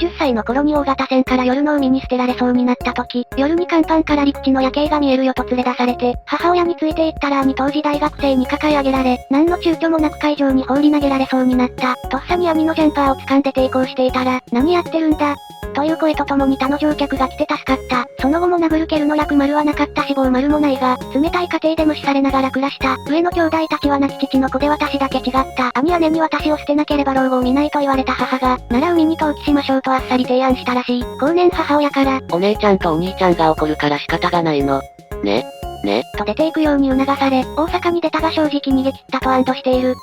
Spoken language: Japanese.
10歳の頃に大型船から夜の海に捨てられそうになった時、夜に甲板から陸地の夜景が見えるよと連れ出されて、母親について行ったら兄当時大学生に抱え上げられ、何の躊躇もなく海上に放り投げられそうになった。とっさに兄のジャンパーを掴んで抵抗していたら、何やってるんだという声とともに他の乗客が来て助かった。その後も殴る蹴るの楽丸はなかったし棒丸もないが、冷たい家庭で無視されながら暮らした。上の兄弟たちは亡き父の子で私だけ違った。兄姉に私を捨てなければ老後を見ないと言われた母が、なら海に投棄しましょうとあっさり提案したらしい。後年母親から、お姉ちゃんとお兄ちゃんが怒るから仕方がないの。ね。と出ていくように促され、大阪に出たが正直逃げ切ったと安堵している。